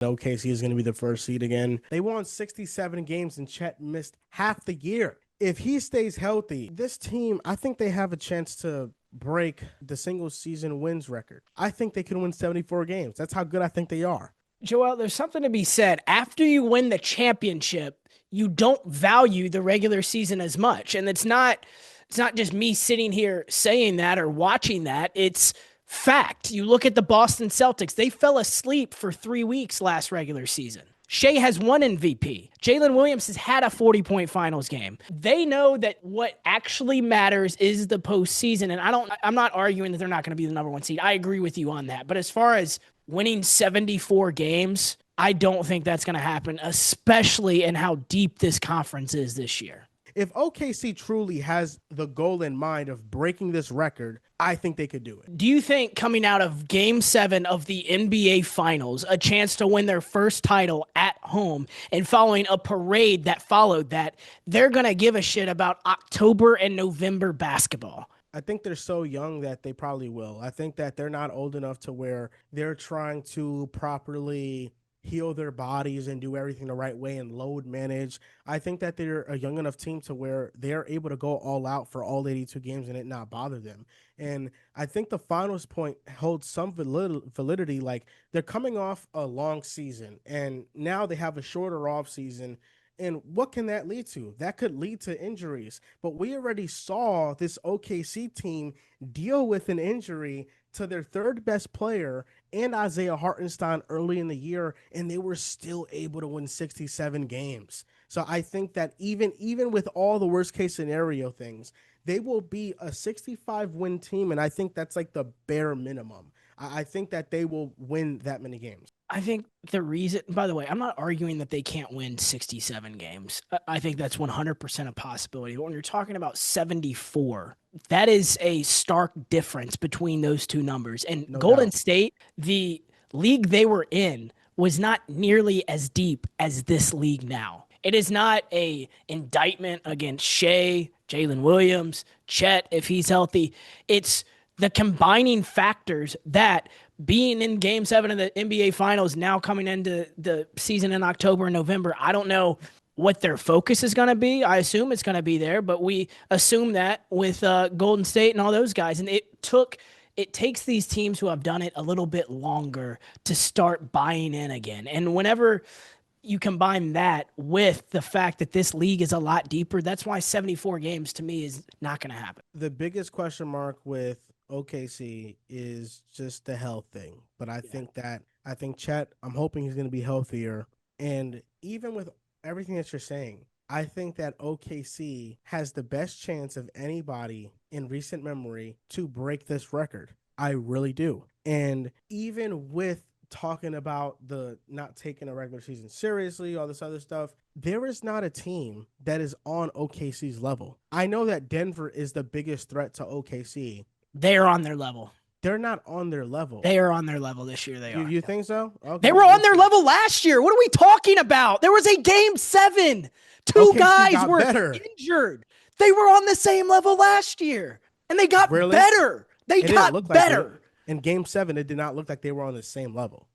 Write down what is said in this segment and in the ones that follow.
OKC is going to be the first seed again. They won 67 games and Chet missed half the year. If he stays healthy, this team, I think they have a chance to break the single season wins record. I think they can win 74 games. That's how good I think they are. Joel, there's something to be said. After you win the championship, you don't value the regular season as much. And it's not just me sitting here saying that or watching that. It's fact. You look at the Boston Celtics, they fell asleep for 3 weeks last regular season. Shea has won MVP. Jalen Williams has had a 40-point finals game. They know that what actually matters is the postseason. And I'm not arguing that they're not going to be the number one seed. I agree with you on that. But as far as winning 74 games, I don't think that's going to happen, especially in how deep this conference is this year. If OKC truly has the goal in mind of breaking this record, I think they could do it. Do you think coming out of Game 7 of the NBA Finals, a chance to win their first title at home and following a parade that followed that, they're going to give a shit about October and November basketball? I think they're so young that they probably will. I think that they're not old enough to where they're trying to properly heal their bodies and do everything the right way and load manage. I think that they're a young enough team to where they're able to go all out for all 82 games and it not bother them. And I think the finals point holds some validity. Like, they're coming off a long season and now they have a shorter off season. And what can that lead to? That could lead to injuries. But we already saw this OKC team deal with an injury to their third best player and Isaiah Hartenstein early in the year, and they were still able to win 67 games. So I think that even with all the worst case scenario things, they will be a 65-win team, and I think that's like the bare minimum. I think that they will win that many games. I think the reason, by the way, I'm not arguing that they can't win 67 games. I think that's 100% a possibility. But when you're talking about 74, that is a stark difference between those two numbers. And no Golden doubt. State, the league they were in, was not nearly as deep as this league now. It is not a indictment against Shea, Jalen Williams, Chet, if he's healthy. It's the combining factors that being in Game 7 of the NBA Finals, now coming into the season in October and November, I don't know what their focus is going to be. I assume it's going to be there, but we assume that with Golden State and all those guys. And it takes these teams who have done it a little bit longer to start buying in again. And whenever you combine that with the fact that this league is a lot deeper, that's why 74 games to me is not going to happen. The biggest question mark with OKC is just the health thing. But I think Chet, I'm hoping he's going to be healthier. And even with everything that you're saying, I think that OKC has the best chance of anybody in recent memory to break this record. I really do. And even with talking about the not taking a regular season seriously, all this other stuff, there is not a team that is on OKC's level. I know that Denver is the biggest threat to OKC. They're on their level. They're not on their level. They are on their level this year. They are. You think so? Okay. They were on their level last year. What are we talking about? There was a Game 7. Two guys were injured. They were on the same level last year, and they got better. They got better. In Game 7, it did not look like they were on the same level.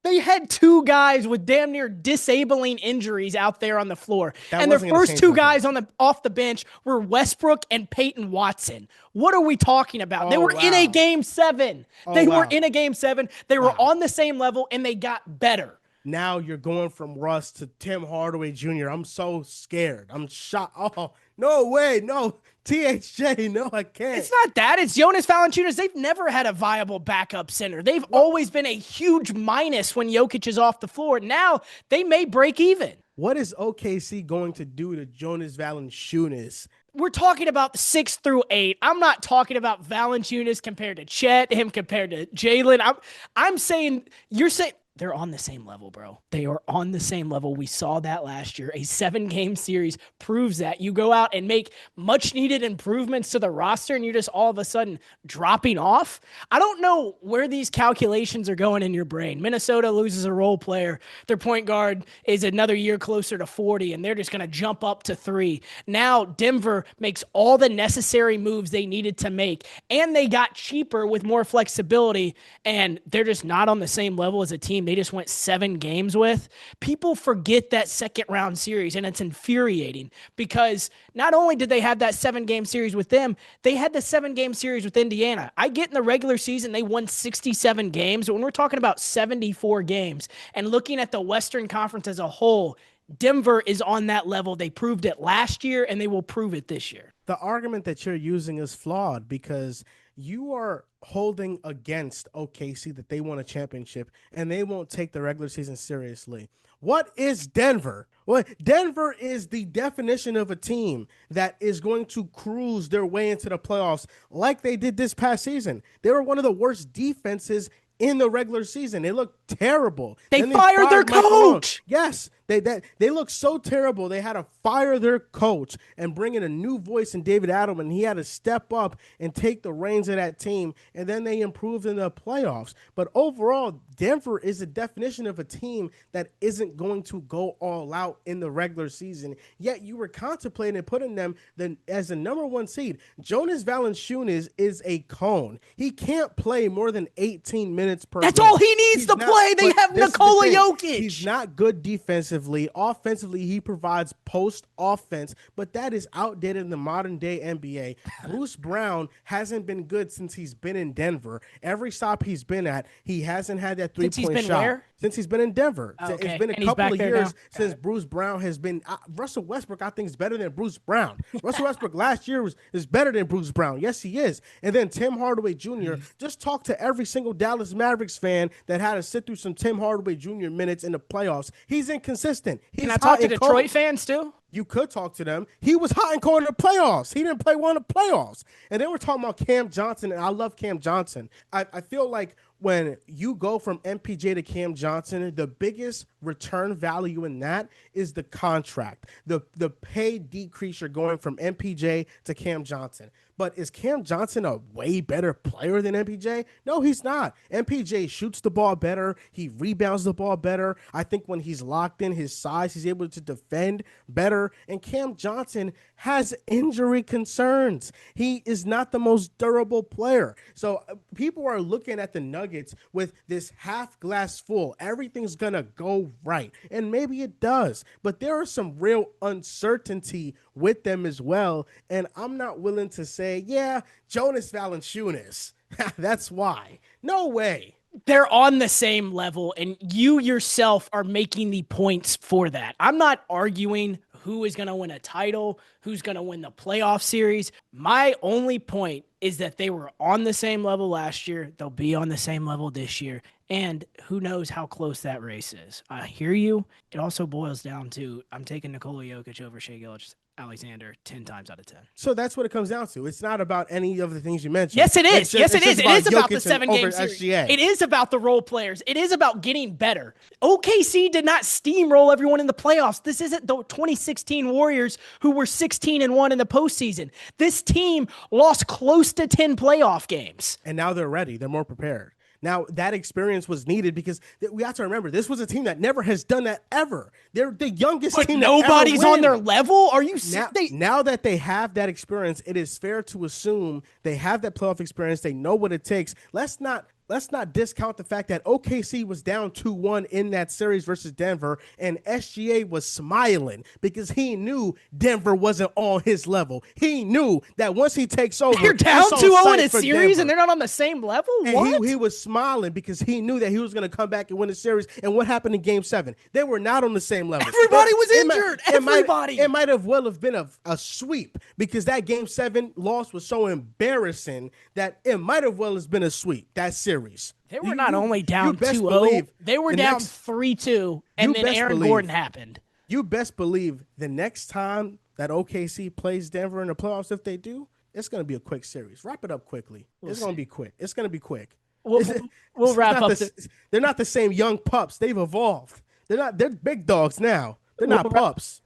They had two guys with damn near disabling injuries out there on the floor. And their first two guys off the bench were Westbrook and Peyton Watson. What are we talking about? They were in a Game 7. They were in a Game 7. They were on the same level, and they got better. Now you're going from Russ to Tim Hardaway Jr. I'm so scared. I'm shocked. Oh, no way. No. THJ, no, I can't. It's not that. It's Jonas Valanciunas. They've never had a viable backup center. They've always been a huge minus when Jokic is off the floor. Now they may break even. What is OKC going to do to Jonas Valanciunas? We're talking about 6 through 8. I'm not talking about Valanciunas compared to Chet, him compared to Jalen. I'm saying, you're saying, they're on the same level, bro. They are on the same level. We saw that last year. A 7-game series proves that. You go out and make much-needed improvements to the roster, and you're just all of a sudden dropping off. I don't know where these calculations are going in your brain. Minnesota loses a role player. Their point guard is another year closer to 40, and they're just going to jump up to 3. Now Denver makes all the necessary moves they needed to make, and they got cheaper with more flexibility, and they're just not on the same level as a team team they just went 7 games with, people forget that second round series, and it's infuriating because not only did they have that 7 game series with them, they had the 7 game series with Indiana. I get in the regular season they won 67 games, but when we're talking about 74 games and looking at the Western Conference as a whole, Denver is on that level. They proved it last year, and they will prove it this year. The argument that you're using is flawed because you are holding against OKC that they won a championship and they won't take the regular season seriously. What is Denver? Well, Denver is the definition of a team that is going to cruise their way into the playoffs like they did this past season. They were one of the worst defenses in the regular season. They looked terrible. They fired their coach. Yes, they looked so terrible. They had to fire their coach and bring in a new voice in David Adelman. He had to step up and take the reins of that team, and then they improved in the playoffs. But overall, Denver is the definition of a team that isn't going to go all out in the regular season. Yet you were contemplating putting them as the number 1 seed. Jonas Valanciunas is a cone. He can't play more than 18 minutes per That's game. all he needs to play. They have Nikola Jokic. He's not good defensively. Offensively, he provides post offense, but that is outdated in the modern day NBA. Bruce Brown hasn't been good since he's been in Denver. Every stop he's been at, he hasn't had that 3-point shot. Where? Since he's been in Denver. Okay. It's been a couple of years since Bruce Brown has been. Russell Westbrook, I think, is better than Bruce Brown. Russell Westbrook last year is better than Bruce Brown. Yes, he is. And then Tim Hardaway Jr. Just talk to every single Dallas Mavericks fan that had to sit through some Tim Hardaway Jr. minutes in the playoffs. He's inconsistent. Can I talk to Detroit fans too? You could talk to them. He was hot and cold in the playoffs. He didn't play one of the playoffs. And then we're talking about Cam Johnson, and I love Cam Johnson. I feel like when you go from MPJ to Cam Johnson, the biggest return value in that is the contract, the pay decrease you're going from MPJ to Cam Johnson. But is Cam Johnson a way better player than MPJ? No, he's not. MPJ shoots the ball better. He rebounds the ball better. I think when he's locked in his size, he's able to defend better. And Cam Johnson has injury concerns. He is not the most durable player. So people are looking at the Nuggets with this half glass full. Everything's going to go right. And maybe it does. But there is some real uncertainty with them as well. And I'm not willing to say, yeah, Jonas Valanciunas. That's why. No way. They're on the same level, and you yourself are making the points for that. I'm not arguing who is going to win a title, who's going to win the playoff series. My only point is that they were on the same level last year. They'll be on the same level this year. And who knows how close that race is. I hear you. It also boils down to I'm taking Nikola Jokic over Shai Gilgeous-Alexander 10 times out of 10. So that's what it comes down to. It's not about any of the things you mentioned. Yes, it is. Yes, it is. It is about the 7-game series. SGA. It is about the role players. It is about getting better. OKC did not steamroll everyone in the playoffs. This isn't the 2016 Warriors who were 16-1 in the postseason. This team lost close to 10 playoff games. And now they're ready. They're more prepared. Now, that experience was needed because we have to remember, this was a team that never has done that ever. They're the youngest team that nobody's ever win. On their level? Are you now that they have that experience, it is fair to assume they have that playoff experience. They know what it takes. Let's not discount the fact that OKC was down 2-1 in that series versus Denver, and SGA was smiling because he knew Denver wasn't on his level. He knew that once he takes over, you're down 2-0 in a series Denver. And they're not on the same level? And what? He was smiling because he knew that he was going to come back and win the series. And what happened in Game 7? They were not on the same level. Everybody was injured. Everybody. It might have well have been a sweep because that Game 7 loss was so embarrassing that it might have well has been a sweep, that series. They were not only down 2-0, they were down 3-2, and then Aaron Gordon happened. You best believe the next time that OKC plays Denver in the playoffs, if they do, it's going to be a quick series. Wrap it up quickly. It's going to be quick. It's going to be quick. We'll wrap up. They're not the same young pups. They've evolved. They're big dogs now. They're not pups.